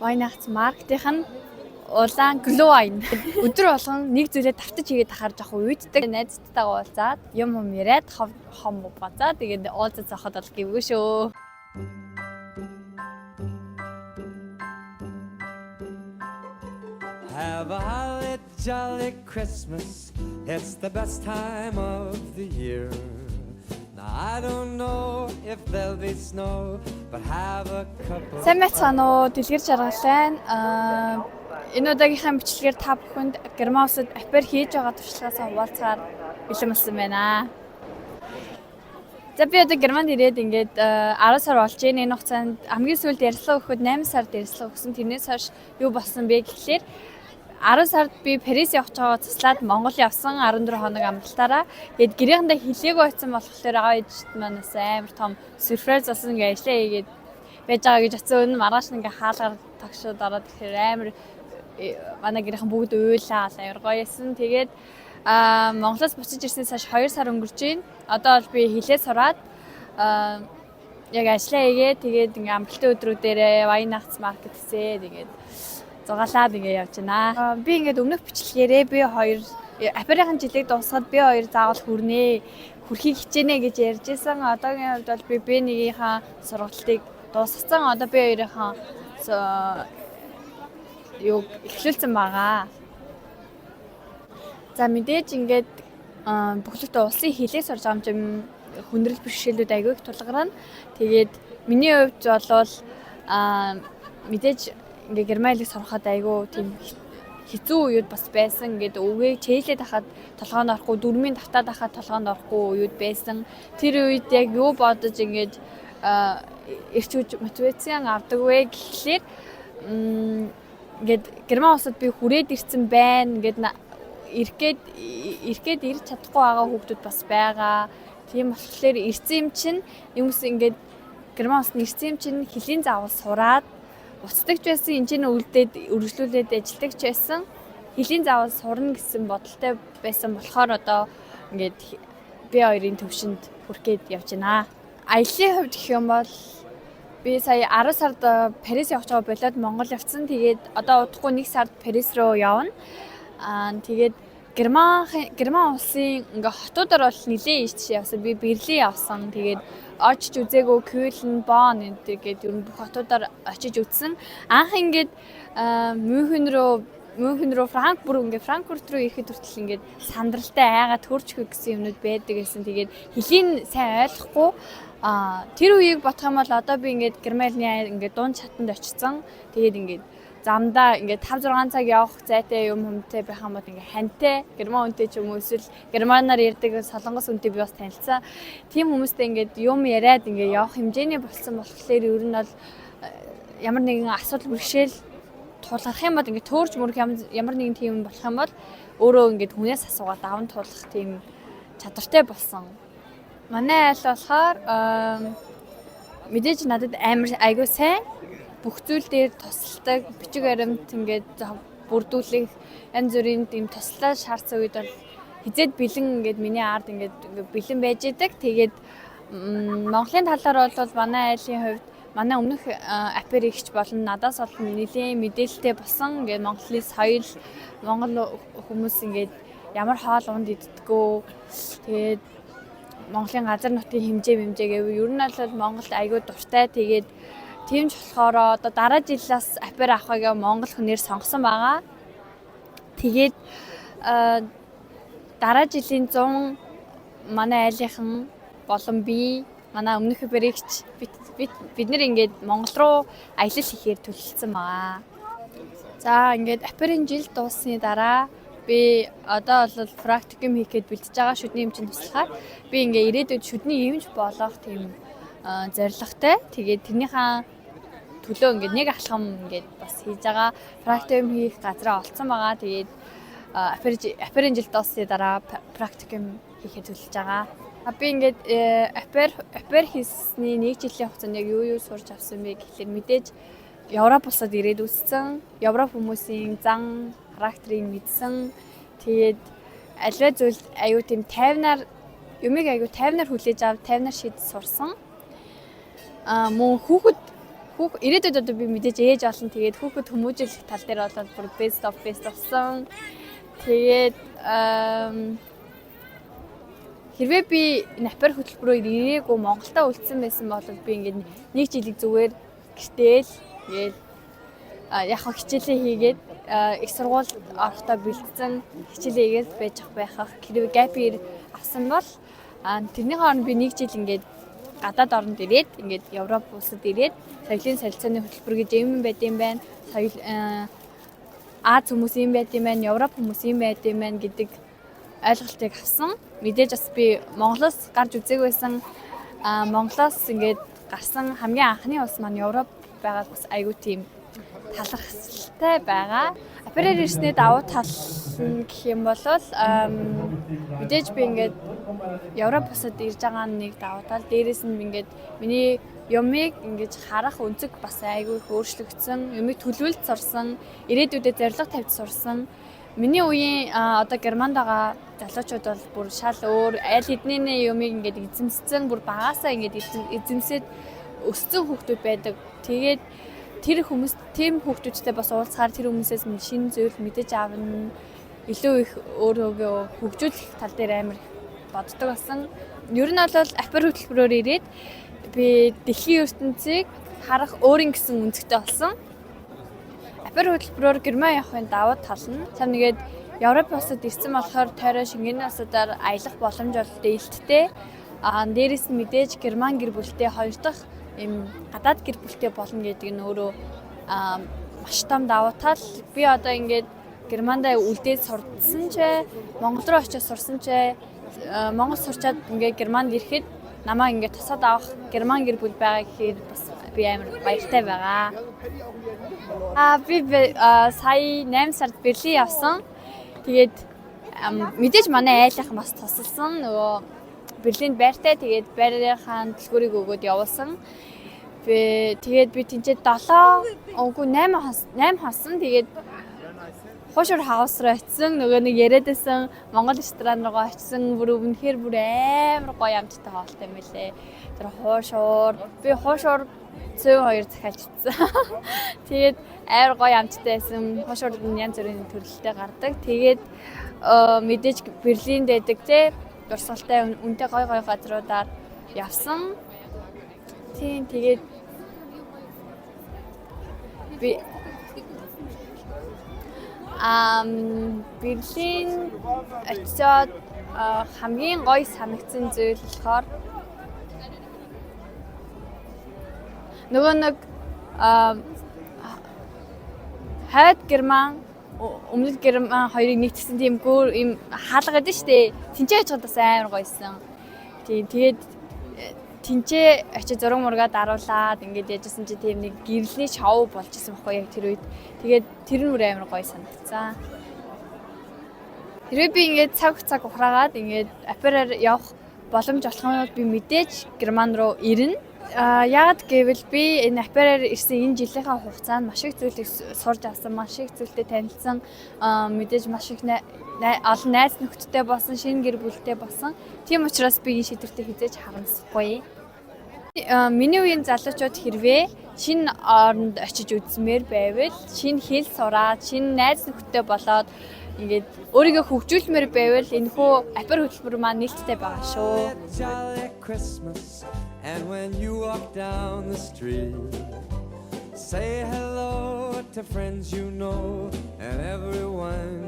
Wine-аас маркетийнх нь улаан глоw wine. Өдөр болгон нэг зүйлээ давтаж хийгээд тахаар жоох уйддаг. Найзтайгаа уулзаад юм яриад хом бацаа тэгээд уулзаж зохоод бол гівгүй шүү. Have a holly jolly Christmas. It's the best time of the year. Now I don't know if there'll be snow, but have a couple. Сайн байцгаана уу? Дэлгэр жаргалайн энэ удаагийнхаа бичлэгээр та бүхэнд Герман улсад апер хийж байгаа туршлагаас хуваалцахаар бэлэн болсон байна. За би одоо Германд ирээд ингээд 10 сар болж байна. Энэ хугацаанд хамгийн сүүлд ярилцлага өгөхөд 8 сард ярилцлага өгсөн. Тэрнээс хойш юу болсон бэ гэхлээр 10 сард би Парис явж байгаа цуслаад Монгол явсан 14 хоног амралтаараа тэгээд гэрээхэндээ хилээгөө очсон болохоор аав ээжт манаас амар том сюрприз болсон ингээ ажиллаа хийгээд байж байгаа гэж атсан. Өнө маргааш ингээ хаалгаар тогшоод ороод тэгэхээр амар манай гэрийнхэн бүгд уйлаа амар гоё эсэн. Тэгээд Монголоос буцаж ирснээс хойш 2 сар өнгөрч байна. Одоо бол би хилээ сураад яг ажиллаа хийгээд тэгээд ингээ амралтын өдрүүдээрээ Wine-аас маркет хийсээ тэгээд зугаалаад ингээ явж байна. Би ингээд өмнөх бичлэгээрээ би хоёр аперийн жилиг дуусгаад би хоёр заавал хүрнэ. Хүрхийг хичээнэ гэж ярьжсэн. Одоогийн хувьд бол би B1-ийнхаа сургалтыг дуусгасан. Одоо би хоёрынхаа юу эхлүүлсэн байгаа. За мэдээж ингээд бүхлэгт улсын хилээ сурж байгаа юм хүндрэл бэрхшээлүүд аягүй их тулгарна. Тэгээд миний хувьд болвол мэдээж ингээ Герман хэлийг сурахад айгүй тийм хэцүү үеуд бас байсан. Ингээд өвөө чэйлээд хахад толгоонд орохгүй, дөрмийн давтаад хахад толгоонд орохгүй үеуд байсан. Тэр үед яг юу бодож ингээд ирч үж мотивацийн авдаг вэ гэхлээр ингээд Герман улсад би хүрээд ирсэн байна. Ингээд ирээд ирж чадахгүй байгаа хүүхдүүд бас байгаа. Тийм болохоор ирсэн юм чинь юмс ингээд Герман улсад ирсэн юм чинь хэлийн заавал сураад уцдагч байсан энэний үлдээд үргэлжлүүлээд ажилладаг ч байсан хэлийн заавал сурна гэсэн бодолтой байсан болохоор одоо ингээд би хоёрын төвшөнд хүрхээд явж байна. Аяллаа хувьд гэх юм бол би сая 10 сард Парис явж байгаа болоод Монгол явцсан. Тэгээд одоо удахгүй 1 сард Парис руу явна. Тэгээд Герман улсын ингээ хотуудаар бол нэлээд ийш тийш явсан. Би Берлин явсан. Тэгээд очиж үзээгөө Кёлн, Бонн гэдэг ер нь бүх хотуудаар очиж үзсэн. Анх ингээд Мюнхен руу Франкфурт руу ирэхэд хүртэл ингээд сандралтай айгаад хөрчхөө гэсэн юмнууд байдаг гэсэн. Тэгээд хэлийн сайн ойлгохгүй тэр үеийг бодох юм бол одоо би ингээд Германы ингээд дунд чатанд очсон. Тэгээд ингээд замдаа ингээд 5-6 цаг явах зайтай юм хүмтэй байх юм бол ингээд хантай Герман хүнтэй ч юм уу эсвэл германаар ярьдаг солонгос хүнтэй би бас танилцсан. Тийм хүмүүстэй ингээд юм яриад ингээд явах хэмжээний болсон болохоор ер нь бол ямар нэгэн асуудал бэрхшээл тулгарх юм бол ингээд төөрж мөрөх ямар нэгэн тийм болох юм бол өөрөө ингээд хүнээс асуугаад даван туулах тийм чадвартай болсон. Манай айл болохоор мэдээж надад амар айгүй сайн бүх зүйл дээр тусалдаг бичиг баримт ингээд бүрдүүлэх янз бүрийн тийм туслаа шаардсан үед бол хизээд бэлэн ингээд миний ард ингээд бэлэн байж идэг. Тэгээд Монголын талаар бол манай айлын хувьд манай өмнөх апер ихч болон надаас бол нэлийн мэдээлэлтэй болсон. Ингээд Монголын соёл, Монгол хүмүүс ингээд ямар хоол унд иддэггүй. Тэгээд Монголын газар нутгийн хэмжээ гэв. Ер нь бол Монголд аягүй дуртай. Тэгээд тийм ч болохоор одоо дараа жилээс апер авахыг Монгол хүнээр сонгосон байгаа. Тэгээд дараа жилийн 100 манай айлынхан болон би манай өмнөх апергч бид нэр ингээд Монгол руу аялал хийхээр төлөвлөсөн байгаа. За ингээд аперын жил дууссаны дараа би одоо бол практикум хийхэд бэлдэж байгаа шүдний эмчийн туслахаар би ингээ ирээдүйд шүдний эмч болох тийм зорилготой. Тэгээд тэрнийхээ төлөө ингээд нэг алхам ингээд бас хийж байгаа. Практикум хийх газраа олцсон байгаа. Тэгээд аперын жил дуусны дараа практикум хийхэд төлөвлөж байгаа. Би ингээд апер хийсний 1 жилийн хугацаанд яг юу сурч авсан бэ гэхэлэр мэдээж Европ улсад ирээд үссэн. Европ хүмүүсийн зан характерыг мэдсэн. Тэгээд аливаа зүйл аюу тийм тайвнаар юмыг аюу тайвнаар хүлээж аваад тайвнаар шийдэж сурсан. Мөн хүүхэд ирээдүйд одоо би мэдээж ээж олон тэгээд хүүхэд хүмүүжүүлэх тал дээр бол бүр best of болсон. Тэгээд хэрвээ би напер хөтөлбөрөөр ирээгүй Монголда үлдсэн байсан бол би ингээд нэг жилиг зүгээр гэртэл гээл яг хичээлээ хийгээд их сургуульд орохдоо бэлдсэн хичээлээ хийгээд байж байх. Хэрвээ gap year авсан бол тэрний хооронд би нэг жил ингээд гадаад оронд ирээд ингээд Европ улсад ирээд соёлын солилцооны хөтөлбөр гэж юм байд юм байна. Соёл Аз хүмүүс юм байд юм байна, Европ хүмүүс юм байд юм байна гэдэг ойлголтыг авсан. Мэдээж бас би Монголоос гарч үзег байсан. Монголоос ингээд гарсан хамгийн анхны улс маань Европ байгааг бас айгүй тийм талархалтай байгаа. Аперээр ирснээр давуу тал нь гэх юм бол мэдээж би ингээд Европ улсад ирж байгаа нэг давуу тал. Дээрээс нь ингээд миний юмыг ингэж харах өнцөг бас айгүй их өөрчлөгдсөн. Юмыг төлөвлөлт сурсан, ирээдүйдээ зорилго тавьж сурсан. Миний үеийн одоо Германд байгаа залуучууд бол бүр шал өөр аль хэдийн юмыг ингээд эзэмссэн, бүр багаасаа ингээд эзэмсээд өссөн хүүхдүүд байдаг. Тэгээд тэр хүмүүс тийм хүүхдүүдтэй бас уулзахаар тэр хүмүүсээс шинэ зүйл мэдэж аавна. Илүү их өөрөөгөө хөгжүүлэх тал дээр амар боддог болсон. Ер нь бол апер хөтөлбөрөөр ирээд би дэлхийн ертөнцийг харах өөрийн гэсэн үнцгтэй болсон. Апер хөтөлбөрөөр Герман явахын давуу тал нь цаана нэгээд Европ улсад ирсэн болохоор тойроо шингэний улсуудаар аялах боломж бол дээлттэй. Дээрээс нь мэдээж Герман гэр бүлтэй хоёр дахь им гадаад гэр бүлтэй болно гэдэг нь өөрөө маш том давуу тал. Би одоо ингээд Германдаа үлдээд сурсан ч Монгол руу очиж сурсан ч Монгол сурчаад ингээд Германд ирэхэд намаа ингээд тусаад авах Герман гэр бүл байгаа гэхээр бас би амар баяртай байгаа. Би сая 8 сард Берлин явсан. Тэгээд мэдээж манай айлынхан бас тусалсан. Нөгөө Берлинд байртай. Тэгээд байрынхаа дэлгүүрийг өгөөд явуулсан. Тэгээд би тэнцээ 8 хосон. Тэгээд хошор хаус руу очисон. Нөгөө нэг яриадсэн Монгол ресторан руугаа очисон. Бүр үнэхээр бүр амар гоё амттай хоолтой юм байлээ. Тэр хошор би хошор 102 захиалчихсан. Тэгээд амар гоё амттай байсан. Хошор янз бүрийн төрөлтэй гардаг. Тэгээд мэдээж Берлинд байдаг те дурсгалтай үнэтэй гоё газруудаар явсан. Тийм тэгээд би Берлин очиод хамгийн гоё санагдсан зүйл болохоор нөгөө нэг хойд Герман өмнөд Герман хоёрыг нэгтгсэн тийм гөр юм хаалга гэдэг шүү дээ. Тинчээ очиод бас амар гоёсэн. Тэгээд тинчээ очиж зураг мургаад аруулаад ингээд яжсэн чи тийм нэг гэрэлний шоу болж исэн байхгүй яг тэр үед. Тэгээд тэр нь амар гоё санагдсан. Тэрээ би ингээд цаг ухраагаад ингээд апераар явах боломж олох юм бол би мэдээж Герман руу ирнэ. Яагаад гэвэл би энэ апераар ирсэн энэ жилийнхаа хугацаанд маш их зүйлийг сурж авсан, маш их зүйлтэй танилцсан, мэдээж маш их олон найз нөхдөдтэй болсон, шинэ гэр бүлтэй болсон. Тийм учраас би энэ шийдвэртээ хизээж харамсахгүй. Миний үеийн залуучууд хэрвээ шинэ оронд очиж үзмээр байвал, шинэ хэл сураад, шинэ найз нөхдөдтэй болоод ингээд өөрийгөө хөгжүүлмээр байвал энэхүү апер хөтөлбөр маань нээлттэй байгаа шүү. And when you walk down the street, say hello to friends you know, and everyone